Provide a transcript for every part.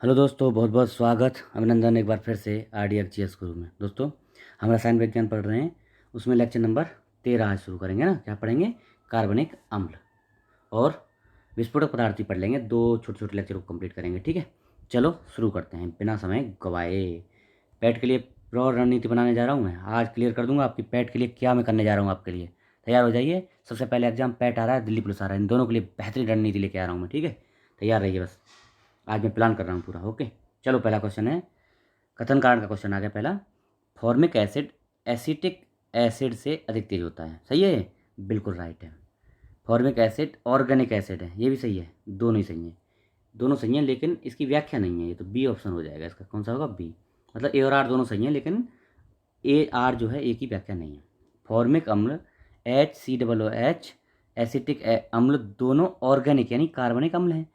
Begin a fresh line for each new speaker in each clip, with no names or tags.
Hello दोस्तों, बहुत बहुत स्वागत, अभिनंदन एक बार फिर से RDX गुरु में। दोस्तों, हम रसायन विज्ञान पढ़ रहे हैं, उसमें लेक्चर नंबर 13 आज शुरू करेंगे ना। क्या पढ़ेंगे? कार्बनिक अम्ल और विस्फोटक पदार्थ ही पढ़ लेंगे। 2 छोटे छोटे लेक्चर को कंप्लीट करेंगे, ठीक है। चलो शुरू करते हैं बिना समय गवाए। पैट के लिए प्रो रणनीति बनाने जा रहा हूँ मैं। आज क्लियर कर दूंगा आपकी पैट के लिए क्या मैं करने जा रहा हूँ आपके लिए। तैयार हो जाइए। सबसे पहले एग्जाम पैट आ रहा है, दिल्ली पुलिस आ रहा है, इन दोनों के लिए बेहतरीन रणनीति लेके आ रहा हूँ मैं, ठीक है। तैयार रहिए बस। आज मैं प्लान कर रहा हूँ पूरा, ओके। चलो पहला क्वेश्चन है, कथन कारण का क्वेश्चन आ गया पहला। फॉर्मिक एसिड एसिटिक एसिड से अधिक तेज होता है, सही है? बिल्कुल राइट है। फॉर्मिक एसिड ऑर्गेनिक एसिड है, ये भी सही है। दोनों ही सही हैं, दोनों सही हैं, लेकिन इसकी व्याख्या नहीं है। ये तो बी ऑप्शन हो जाएगा इसका। कौन सा होगा? बी। मतलब ए और आर दोनों सही हैं, लेकिन ए आर जो है ए की व्याख्या नहीं है। फॉर्मिक अम्ल HCOOH एसिटिक अम्ल दोनों ऑर्गेनिक यानी कार्बनिक अम्ल हैं।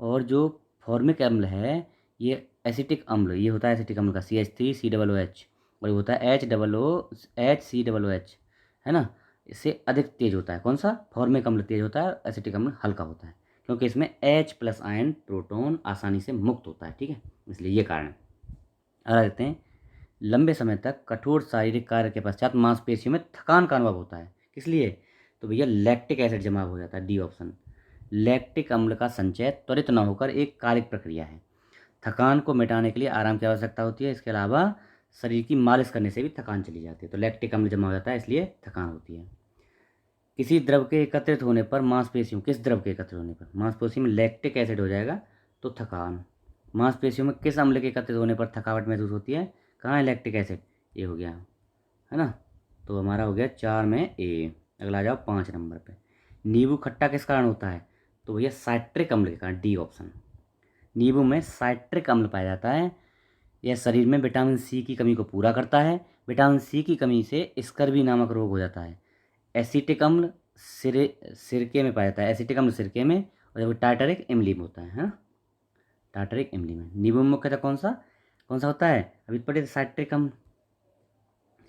और जो फॉर्मिक अम्ल है ये एसिटिक अम्ल, ये होता है एसिटिक अम्ल का CH3COOH, और ये होता है HCOOH, है ना। इससे अधिक तेज होता है। कौन सा? फॉर्मिक अम्ल तेज होता है, एसिटिक अम्ल हल्का होता है, क्योंकि इसमें H+ आयन प्रोटॉन आसानी से मुक्त होता है, ठीक है, इसलिए ये कारण है। अगला देखते हैं, लंबे समय तक कठोर शारीरिक कार्य के पश्चात मांसपेशियों में थकान का अनुभव होता है, किस लिए? तो भैया लैक्टिक एसिड जमा हो जाता है, डी ऑप्शन। लैक्टिक अम्ल का संचय त्वरित न होकर एक कालिक प्रक्रिया है। थकान को मिटाने के लिए आराम की आवश्यकता होती है। इसके अलावा शरीर की मालिश करने से भी थकान चली जाती है। तो लैक्टिक अम्ल जमा हो जाता है, इसलिए थकान होती है। किसी द्रव के एकत्रित होने पर मांसपेशियों, किस द्रव के एकत्रित होने पर मांसपेशियों में लैक्टिक एसिड हो जाएगा, तो थकान। मांसपेशियों में किस अम्ल के एकत्रित होने पर थकावट महसूस होती है? कहाँ है लैक्टिक एसिड? ये हो गया, है ना। तो हमारा हो गया 4 में ए। अगला आ जाओ 5 नंबर पे। नींबू खट्टा किस कारण होता है? तो भैया साइट्रिक अम्ल के कारण, डी ऑप्शन। नींबू में साइट्रिक अम्ल पाया जाता है। यह शरीर में विटामिन सी की कमी को पूरा करता है। विटामिन सी की कमी से स्कर्वी नामक रोग हो जाता है। एसिटिक अम्ल सिरके में पाया जाता है, एसिटिक अम्ल सिरके में, और जब टार्टरिक इमली में होता है ना। टार्टरिक इमली में। नींबू में मुख्यतः कौन सा होता है? अभी पढ़े साइट्रिक अम्ल।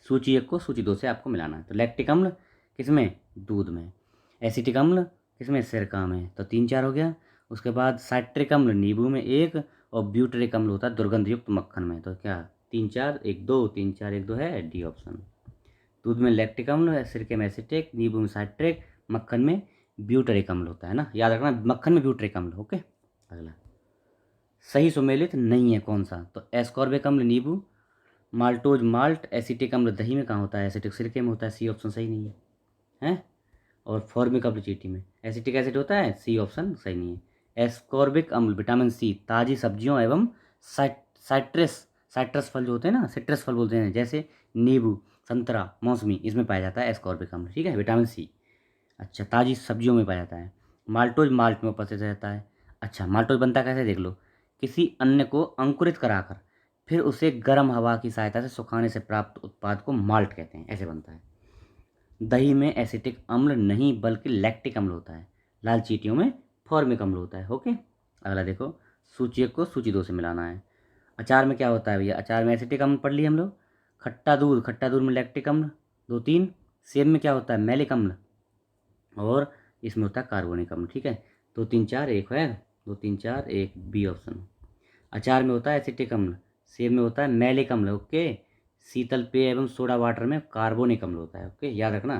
सूची 1 को सूची 2 से आपको मिलाना है। तो लैक्टिक अम्ल किसमें? दूध में। एसिटिक अम्ल किसमें? सिरका में। तो 3 4 हो गया। उसके बाद साइट्रिक अम्ल नींबू में 1, और ब्यूटरिक अम्ल होता है दुर्गंध युक्त मक्खन में। तो क्या 3 4 1 2, 3 4 1 2 है, डी ऑप्शन। दूध में लैक्टिक अम्ल, सिरके में एसिटिक, नींबू में साइट्रिक, मक्खन में ब्यूटरिक अम्ल होता है ना, याद रखना, मक्खन में ब्यूटरिक अम्ल। ओके। अगला, सही सुमेलित नहीं है कौन सा? तो एस्कॉर्बिक अम्ल नींबू, माल्टोज माल्ट, एसिटिक अम्ल दही में कहाँ होता है? एसिटिक सिरके में होता है, सी ऑप्शन सही नहीं है, हैं। और फॉर्मिक अम्ल चींटी में। एसिटिक एसिड होता है, सी ऑप्शन सही नहीं है। एस्कॉर्बिक अम्ल विटामिन सी ताज़ी सब्जियों एवं साइट्रस साइट्रस फल जो होते हैं ना, सिट्रस फल बोलते हैं, जैसे नींबू, संतरा, मौसमी, इसमें पाया जाता है एस्कॉर्बिक अम्ल, ठीक है, विटामिन सी। अच्छा, ताज़ी सब्जियों में पाया जाता है। माल्टोज माल्ट में उपस्थित रहता है। अच्छा, माल्टोज बनता कैसे देख लो। किसी अन्न को अंकुरित कराकर फिर उसे गर्म हवा की सहायता से सुखाने से प्राप्त उत्पाद को माल्ट कहते हैं, ऐसे बनता है। दही में एसिटिक अम्ल नहीं बल्कि लैक्टिक अम्ल होता है। लाल चींटियों में फॉर्मिक अम्ल होता है। ओके। अगला देखो, सूची 1 को सूची 2 से मिलाना है। अचार में क्या होता है भैया? अचार में एसिटिक अम्ल पढ़ लिए हम लोग। खट्टा दूध में लैक्टिक अम्ल 2 3। सेब में क्या होता है? मैलिक अम्ल, और इसमें होता है कार्बोनिक अम्ल, ठीक है। 2 3 4 1 है, 2 3 4 1 बी ऑप्शन। अचार में होता है एसिटिक अम्ल, सेब में होता है मैलिक अम्ल, ओके। शीतल पेय एवं सोडा वाटर में कार्बोनिक अम्ल होता है, ओके, याद रखना।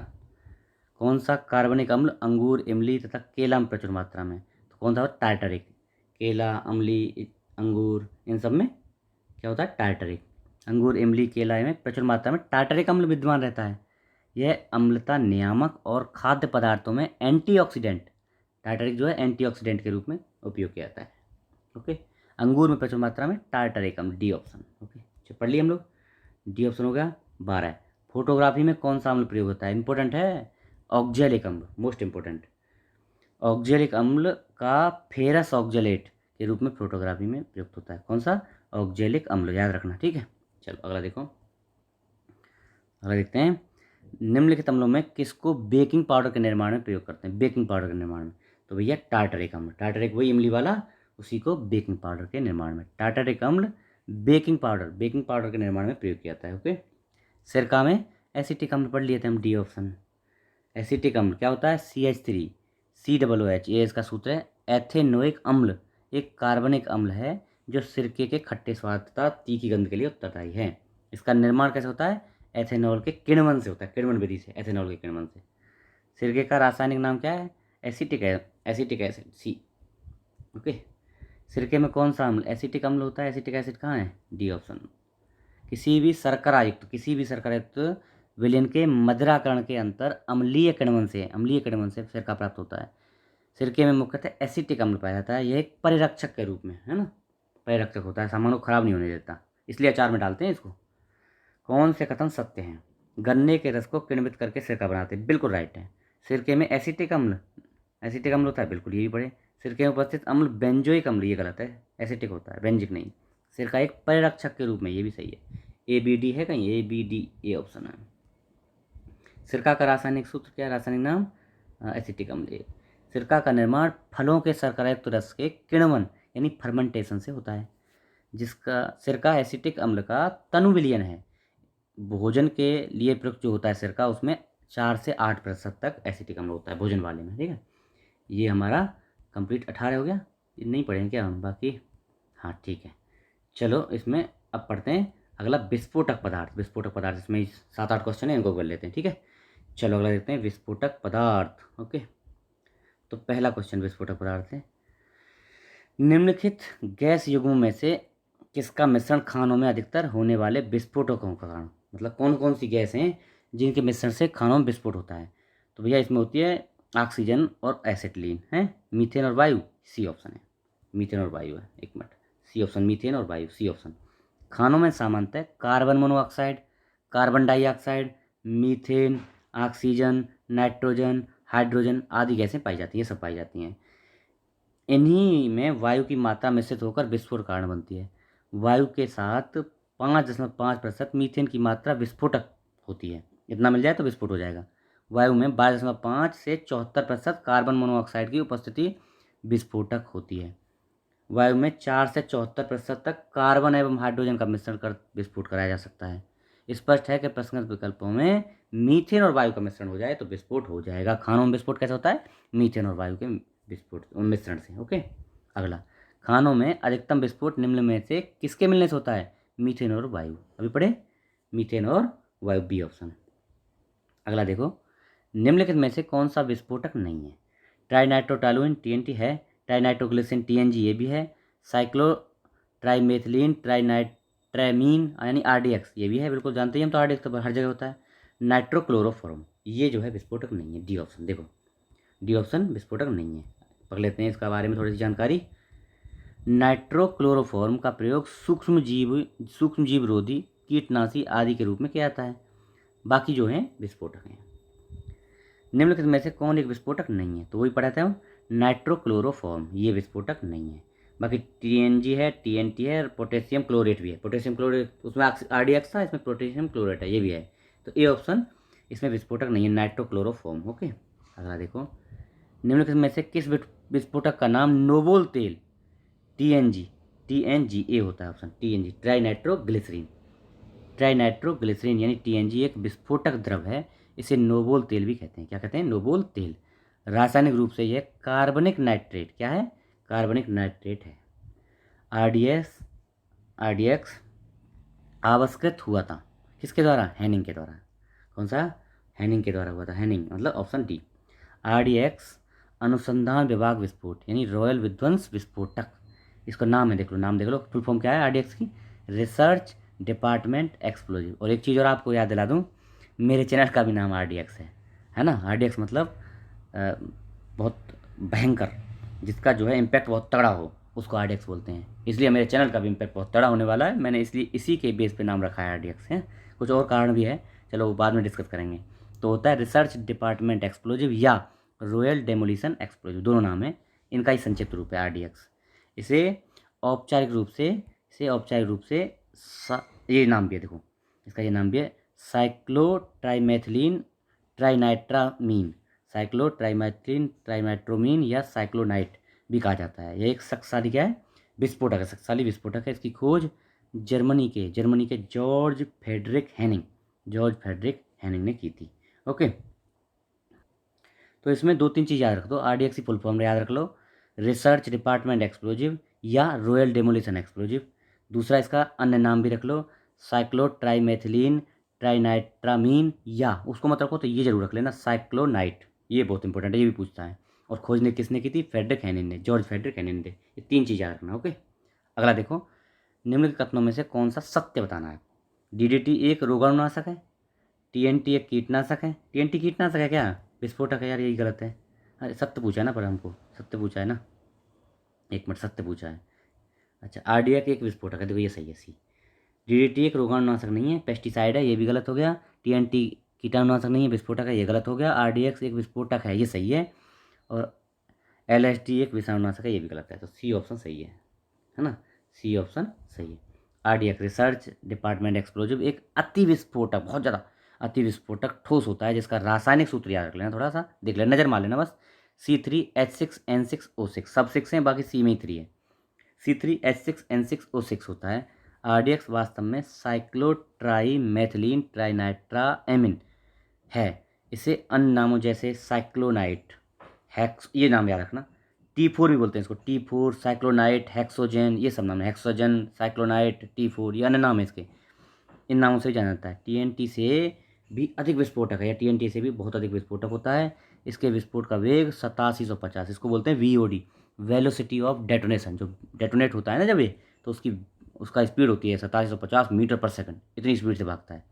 कौन सा कार्बनिक अम्ल? अंगूर, इमली तथा केला में प्रचुर मात्रा में। तो कौन सा होता है? टार्टरिक। केला, अमली, अंगूर, इन सब में क्या होता है? टार्टरिक। अंगूर, इमली, केला में प्रचुर मात्रा में टार्टरिक अम्ल विद्यमान रहता है। यह अम्लता नियामक और खाद्य पदार्थों में एंटीऑक्सीडेंट, टार्टरिक जो है एंटीऑक्सीडेंट के रूप में उपयोग किया जाता है, ओके। अंगूर में प्रचुर मात्रा में टार्टरिक अम्ल, डी ऑप्शन, ओके। चलो पढ़ लिए हम लोग। डी ऑप्शन हो गया 12। फोटोग्राफी में कौन सा अम्ल प्रयोग होता है? इंपॉर्टेंट है, ऑक्जेलिक अम्ल, मोस्ट इंपॉर्टेंट। ऑक्जेलिक अम्ल का फेरस ऑक्जेलेट के रूप में फोटोग्राफी में प्रयुक्त होता है। कौन सा? ऑक्जेलिक अम्ल, याद रखना, ठीक है। चलो अगला देखो। अगला देखते हैं, निम्नलिखित अम्लों में किसको बेकिंग पाउडर के निर्माण में प्रयोग करते हैं? बेकिंग पाउडर के निर्माण में, तो भैया टार्टरिक अम्ल। टार्टरिक वही इमली वाला, उसी को बेकिंग पाउडर के निर्माण में टार्टरिक अम्ल बेकिंग पाउडर के निर्माण में प्रयोग किया जाता है, ओके। सिरका में एसिटिक अम्ल पढ़ लिए थे हम, डी ऑप्शन। एसिटिक अम्ल क्या होता है? CH3COOH, ये इसका सूत्र है। एथेनोइक अम्ल एक कार्बनिक अम्ल है जो सिरके के खट्टे स्वाद तथा तीखी गंध के लिए उत्तरदायी है। इसका निर्माण कैसे होता है? एथेनॉल के किण्वन से होता है, किण्वन विधि से, एथेनॉल के किण्वन से। सिरके का रासायनिक नाम क्या है? एसिटिक एसिड, सी। ओके। सिरके में कौन सा अम्ल एसिटिक अम्ल होता है? एसिटिक एसिड कहाँ है? D option. किसी भी शर्करा युक्त विलयन के मदिराकरण के अंतर अम्लीय किण्वन से सिरका प्राप्त होता है। सिरके में मुख्यतः एसिटिक अम्ल पाया जाता है। यह एक परिरक्षक के रूप में, है ना, परिरक्षक होता है, सामान को खराब नहीं होने देता, इसलिए अचार में डालते हैं इसको। कौन से कथन सत्य हैं? गन्ने के रस को किण्वित करके सिरका बनाते हैं, बिल्कुल राइट है। सिरके में एसिटिक अम्ल होता है, बिल्कुल यही पढ़े। सिरके में उपस्थित अम्ल बेंजोइक अम्ल, ये गलत है, एसिटिक होता है, बेंजिक नहीं। सिरका एक परिरक्षक के रूप में, ये भी सही है। ABD है कहीं? ABD, ए ऑप्शन है। सिरका का रासायनिक सूत्र क्या है? रासायनिक नाम एसिटिक अम्ल। सिरका का निर्माण फलों के शर्करायुक्त रस के किण्वन यानी फर्मेंटेशन से होता है। जिसका सिरका एसिटिक अम्ल का तनु विलयन है। भोजन के लिए प्रयुक्त जो होता है सिरका, उसमें 4 से 8% तक एसिटिक अम्ल होता है भोजन वाले में, ठीक है। ये हमारा कंप्लीट 18 हो गया। ये नहीं पढ़ेंगे क्या हम बाकी? हाँ ठीक है, चलो इसमें अब पढ़ते हैं अगला विस्फोटक पदार्थ। इसमें 7-8 क्वेश्चन है, इनको कर लेते हैं, ठीक है। चलो अगला देखते हैं विस्फोटक पदार्थ। ओके, तो पहला क्वेश्चन विस्फोटक पदार्थ है, निम्नलिखित गैस युग्मों में से किसका मिश्रण खानों में अधिकतर होने वाले विस्फोटकों का कारण, मतलब कौन कौन सी गैस हैं जिनके मिश्रण से खानों में विस्फोट होता है? तो भैया इसमें होती है ऑक्सीजन और एसिटिलीन है, मीथेन और वायु, सी ऑप्शन है। मीथेन और वायु है, एक मिनट, सी ऑप्शन, मीथेन और वायु, सी ऑप्शन। खानों में सामान्यतः carbon monoxide, carbon dioxide, methane, oxygen, nitrogen, hydrogen आदि गैसें पाई जाती हैं, सब पाई जाती हैं। इन्हीं में वायु की मात्रा मिश्रित होकर विस्फोट कारण बनती है। वायु के साथ 5.5% मीथेन की मात्रा विस्फोटक होती है, इतना मिल जाए तो विस्फोट हो जाएगा। वायु में 12.5 से 74% कार्बन मोनोऑक्साइड की उपस्थिति विस्फोटक होती है। वायु में 4 से 74% तक कार्बन एवं हाइड्रोजन का मिश्रण कर विस्फोट कराया जा सकता है। स्पष्ट है कि प्रश्न विकल्पों में मीथेन और वायु का मिश्रण हो जाए तो विस्फोट हो जाएगा। खानों में विस्फोट कैसे होता है? मीथेन और वायु के विस्फोट मिश्रण से। ओके, अगला, खानों में अधिकतम विस्फोट निम्न में से किसके मिलने से होता है? मीथेन और वायु। अभी पढ़े, मीथेन और वायु, बी ऑप्शन। अगला देखो, निम्नलिखित में से कौन सा विस्फोटक नहीं है? ट्राइनाइट्रोटोलुइन TNT है, ट्राइनाइट्रोग्लिसरीन TNG ये भी है, साइक्लो ट्राइमेथिलीन ट्राइनाइट्रेमीन यानी RDX ये भी है, बिल्कुल जानते ही हम तो RDX तो हर जगह होता है। नाइट्रोक्लोरोफॉर्म ये जो है विस्फोटक नहीं है, डी ऑप्शन। देखो डी ऑप्शन विस्फोटक नहीं है। पढ़ लेते हैं इसका बारे में थोड़ी सी जानकारी। नाइट्रोक्लोरोफॉर्म का प्रयोग सूक्ष्म जीव रोधी, कीटनाशी आदि के रूप में किया जाता है। बाकी जो हैं विस्फोटक हैं। निम्नलिखित में से कौन एक विस्फोटक नहीं है? तो वही पढ़ाते हैं हम, नाइट्रोक्लोरोफॉर्म ये विस्फोटक नहीं है। बाकी TNG है, TNT है, और पोटेशियम क्लोरेट भी है। पोटेशियम क्लोरेट उसमें RDX था, इसमें पोटेशियम क्लोरेट है, ये भी है। तो ए ऑप्शन इसमें विस्फोटक नहीं है, नाइट्रोक्लोरोफॉर्म। ओके, अगला देखो, निम्नलिखित में से किस विस्फोटक का नाम नोबोल तेल TNG ए होता है ऑप्शन, TNG ट्राइनाइट्रोग्लिसरीन यानी TNG एक विस्फोटक द्रव है। इसे नोबोल तेल भी कहते हैं। क्या कहते हैं? नोबोल तेल। रासायनिक रूप से यह कार्बनिक नाइट्रेट, क्या है? कार्बनिक नाइट्रेट है। RDX आविष्कृत हुआ था किसके द्वारा? हैनिंग के द्वारा। कौन सा? हैनिंग के द्वारा हुआ था। हैनिंग मतलब ऑप्शन डी। RDX अनुसंधान विभाग विस्फोट यानी रॉयल विध्वंस विस्फोटक, इसका नाम है, देख लो, नाम देख लो, फुल फॉर्म क्या है RDX की? Research department explosive. और एक चीज़ और आपको याद दिला दूँ, मेरे चैनल का भी नाम RDX है ना। RDX मतलब बहुत भयंकर, जिसका जो है इम्पैक्ट बहुत तगड़ा हो, उसको RDX बोलते हैं। इसलिए मेरे चैनल का भी इम्पैक्ट बहुत तगड़ा होने वाला है, मैंने इसलिए इसी के बेस पे नाम रखा है RDX है। कुछ और कारण भी है, चलो वो बाद में डिस्कस करेंगे। तो होता है रिसर्च डिपार्टमेंट एक्सप्लोजिव या रॉयल डेमोलिशन एक्सप्लोजिव, दोनों नाम है, इनका ही संक्षिप्त रूप है RDX। इसे औपचारिक रूप से ये नाम भी है, देखो इसका ये नाम भी है, साइक्लोट्राइमेथिलीन ट्राइनाइट्रोमीन या साइक्लोनाइट भी कहा जाता है। यह एक शक्तिशाली क्या है? विस्फोटक है, शक्तिशाली विस्फोटक है। इसकी खोज जर्मनी के जॉर्ज फ्रेडरिक हैनिंग ने की थी। ओके, तो इसमें 2-3 चीज़ याद रख दो। RDX की फुल फॉर्म याद रख लो, रिसर्च डिपार्टमेंट एक्सप्लोजिव या रॉयल डेमोलिशन एक्सप्लोजिव। दूसरा इसका अन्य नाम भी रख लो, साइक्लोट्राइमेथिलीन ट्राइनाइट्रामीन, या उसको मत रखो तो ये जरूर रख लेना साइक्लोनाइट। ये बहुत इंपॉर्टेंट है, ये भी पूछता है। और खोजने किसने की थी? फ्रेडरिक हैनिन ने, जॉर्ज फ्रेडरिक हैनिन ने। ये 3 चीज़ याद रखना। ओके, अगला देखो, निम्नलिखित कथनों में से कौन सा सत्य बताना है? डीडीटी एक रोगाणुनाशक है, टीएनटी एक कीटनाशक है। टीएनटी कीटनाशक है क्या? विस्फोटक है यार, यही गलत है। अरे सत्य पूछा है ना, पर हमको सत्य पूछा है ना, एक मिनट, सत्य पूछा है। अच्छा, आरडीएक एक विस्फोटक है, देखो ये सही है सी। डीडीटी एक रोगाणुनाशक नहीं है, पेस्टिसाइड है, ये भी गलत हो गया। टीएनटी कीटाणुनाशक नहीं है, विस्फोटक है, ये गलत हो गया। आरडीएक्स एक विस्फोटक है, ये सही है। और एलएसडी एक विषाणुनाशक है, ये भी गलत है। तो सी ऑप्शन सही है ना, सी ऑप्शन सही है। आरडीएक्स रिसर्च डिपार्टमेंट एक्सप्लोजिव एक अति विस्फोटक, बहुत ज़्यादा अति विस्फोटक ठोस होता है जिसका रासायनिक सूत्र याद रख लेना, थोड़ा सा देख लेना, नजर मार लेना बस। C3H6N6O6, सब 6 हैं, बाकी सी में ही 3 है। C3H6N6O6 होता है। आरडीएक्स वास्तव में साइक्लोट्राइमेथिलीन ट्राइनाइट्राएमिन है। इसे अन्य नामों जैसे साइक्लोनाइट, हैक्स, ये नाम याद रखना। T4 भी बोलते हैं इसको, T4, साइक्लोनाइट, हेक्सोजेन, ये सब नाम है। हेक्सोजन, साइक्लोनाइट, T4, ये अन्य नाम है इसके। इन नामों से जाना जाता है। टीएनटी से भी अधिक विस्फोटक है, या टीएनटी से भी बहुत अधिक विस्फोटक होता है। इसके विस्फोट का वेग 8750, इसको बोलते हैं वीओडी, वेलोसिटी ऑफ डेटोनेशन। जो डेटोनेट होता है ना जब ये, तो उसका स्पीड होती है 8750 मीटर पर सेकंड, इतनी स्पीड से भागता है।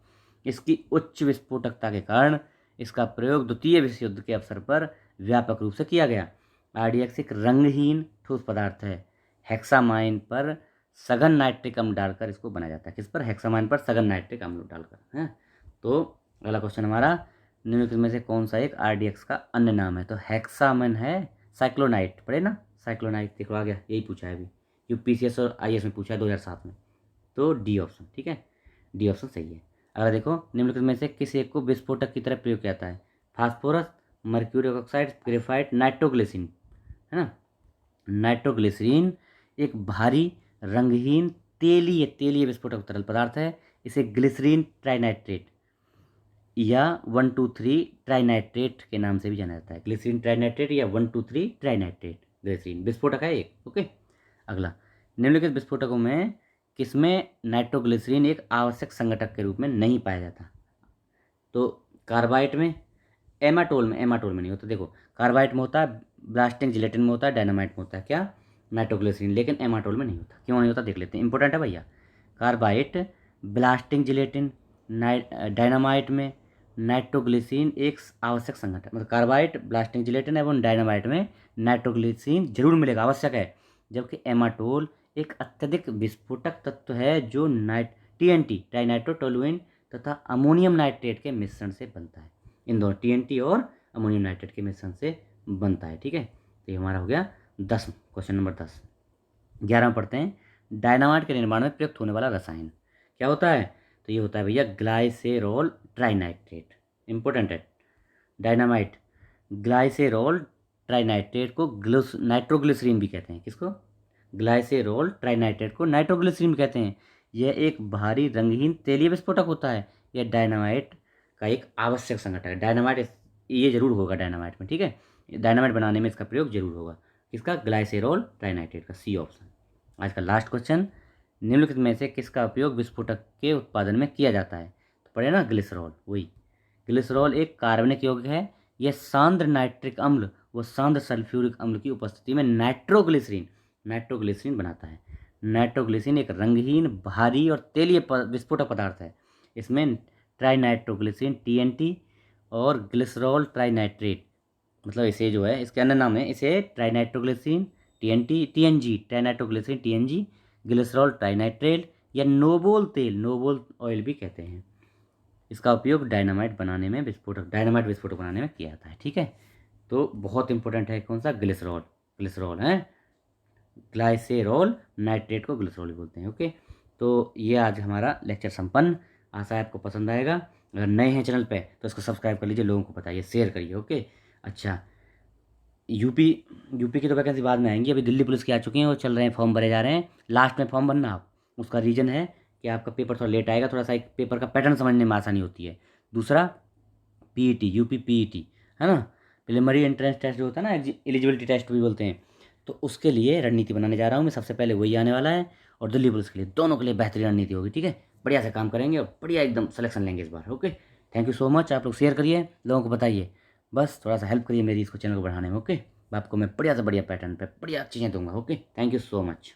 इसकी उच्च विस्फोटकता के कारण इसका प्रयोग द्वितीय विश्व युद्ध के अवसर पर व्यापक रूप से किया गया। आरडीएक्स एक रंगहीन ठोस पदार्थ है। हेक्सामाइन पर सघन नाइट्रिक अम्ल डालकर इसको बनाया जाता है। किस पर? हेक्सामाइन पर सघन नाइट्रिक अम्ल डालकर है। तो अगला क्वेश्चन हमारा, निम्नलिखित में से कौन सा एक आरडीएक्स का अन्य नाम है? तो हेक्सामाइन है, साइक्लोनाइट पढ़े ना, साइक्लोनाइट देखो आ गया, यही पूछा है अभी, यूपीसीएस और आईएएस में पूछा है 2007 में। तो डी ऑप्शन, ठीक है, डी ऑप्शन सही है। अगला देखो, निम्नलिखित में से किस एक को विस्फोटक की तरह प्रयोग किया जाता है? Phosphorus, mercury oxide, graphite, nitroglycerine, है ना। नाइट्रोग्लिसरीन एक भारी रंगहीन तेलीय विस्फोटक तरल पदार्थ है। इसे ग्लिसरीन ट्राइनाइट्रेट या 1,2,3 ट्राइनाइट्रेट के नाम से भी जाना जाता है। ग्लिसरीन ट्राइनाइट्रेट या 1,2,3 ट्राइनाइट्रेट ग्लिसरीन विस्फोटक है एक। ओके, अगला, निम्नलिखित विस्फोटकों में किसमें नाइट्रोग्लिसरीन एक आवश्यक संघटक के रूप में नहीं पाया जाता? तो कार्बाइट में, एमाटोल में नहीं होता। देखो, कार्बाइट में होता है, ब्लास्टिंग जिलेटिन में होता है, डायनामाइट में होता है क्या? नाइट्रोग्लिसरीन, लेकिन एमाटोल में नहीं होता। क्यों नहीं होता देख लेते हैं, इंपॉर्टेंट है भैया। कार्बाइट, ब्लास्टिंग जिलेटिन, डायनामाइट में नाइट्रोग्लिसरीन एक आवश्यक संघटक, मतलब कार्बाइट, ब्लास्टिंग जिलेटिन एवं डायनामाइट में नाइट्रोग्लिसरीन जरूर मिलेगा, आवश्यक है। जबकि एमाटोल एक अत्यधिक विस्फोटक तत्व है जो टीएनटी ट्राइनाइट्रोटोलुइन तथा अमोनियम नाइट्रेट के मिश्रण से बनता है। इन दोनों टीएनटी और अमोनियम नाइट्रेट के मिश्रण से बनता है, ठीक है। तो ये हमारा हो गया 10, क्वेश्चन नंबर 10। 11 पढ़ते हैं, डायनामाइट के निर्माण में प्रयुक्त होने वाला रसायन क्या होता है? तो ये होता है भैया ग्लाइसेरोल ट्राइनाइट्रेट, इंपॉर्टेंट है। डायनामाइट, ग्लाइसेरोल ट्राइनाइट्रेट को नाइट्रोग्लिसरीन भी कहते हैं। किसको? ग्लाइसेरोल ट्राइनाइट्रेट को नाइट्रोग्लिसरीन कहते हैं। यह एक भारी रंगहीन तेलीय विस्फोटक होता है। यह डायनामाइट का एक आवश्यक संघटक है। डायनामाइट ये जरूर होगा डायनामाइट में, ठीक है, डायनामाइट बनाने में इसका प्रयोग जरूर होगा। किसका? ग्लाइसेरोल ट्राइनाइट्रेट का, सी ऑप्शन। आज का लास्ट क्वेश्चन, निम्नलिखित में से किसका उपयोग विस्फोटक के उत्पादन में किया जाता है? तो पढ़े ना, ग्लिसरॉल, वही। ग्लिसरॉल एक कार्बनिक यौगिक है। यह सांद्र नाइट्रिक अम्ल व सांद्र सल्फ्यूरिक अम्ल की उपस्थिति में नाइट्रोग्लिसरीन बनाता है। नाइट्रोग्लिसरीन एक रंगहीन, भारी और तेलीय विस्फोटक पदार्थ है। इसमें ट्राइनाइट्रोग्लिसरीन टीएनटी और ग्लिसरॉल ट्राइनाइट्रेट, मतलब इसे जो है, इसके अन्य नाम है, इसे ट्राइनाइट्रोग्लिसरीन टीएनजी, ट्राइनाइट्रोग्लिसरीन टीएनजी, ग्लिसरॉल ट्राइनाइट्रेट या नोबोल ऑयल भी कहते हैं। इसका उपयोग डायनामाइट डायनामाइट विस्फोटक बनाने में किया जाता है, ठीक है। तो बहुत इंपॉर्टेंट है कौन सा? ग्लिसरॉल है, ग्लाइसेरोल नाइट्रेट को ग्लिसरॉल बोलते हैं। ओके, तो ये आज हमारा लेक्चर संपन्न। आशा है आपको पसंद आएगा। अगर नए हैं चैनल पे तो इसको सब्सक्राइब कर लीजिए, लोगों को बताइए, शेयर करिए। ओके, अच्छा, यूपी की तो वैकेंसी बाद में आएंगी, अभी दिल्ली पुलिस की आ चुकी हैं, वो चल रहे हैं, फॉर्म भरे जा रहे हैं। लास्ट में फॉर्म भरना आप, उसका रीज़न है कि आपका पेपर थोड़ा लेट आएगा, थोड़ा सा एक पेपर का पैटर्न समझने में आसानी होती है। दूसरा, पीईटी, यूपी पीईटी, है ना, प्रिलिमिनरी एंट्रेंस टेस्ट जो होता है ना, एलिजिबिलिटी टेस्ट भी बोलते हैं, तो उसके लिए रणनीति बनाने जा रहा हूँ मैं। सबसे पहले वही आने वाला है, और दिल्ली पुलिस के लिए, दोनों के लिए बेहतरीन रणनीति होगी। ठीक है, बढ़िया से काम करेंगे और बढ़िया एकदम सिलेक्शन लेंगे इस बार। Okay, thank you so much. आप लोग शेयर करिए, लोगों को बताइए, बस थोड़ा सा हेल्प करिए मेरी इसको चैनल को बढ़ाने में। ओके, आपको मैं बढ़िया से बढ़िया पैटर्न पे बढ़िया चीज़ें दूंगा। Okay, thank you so much.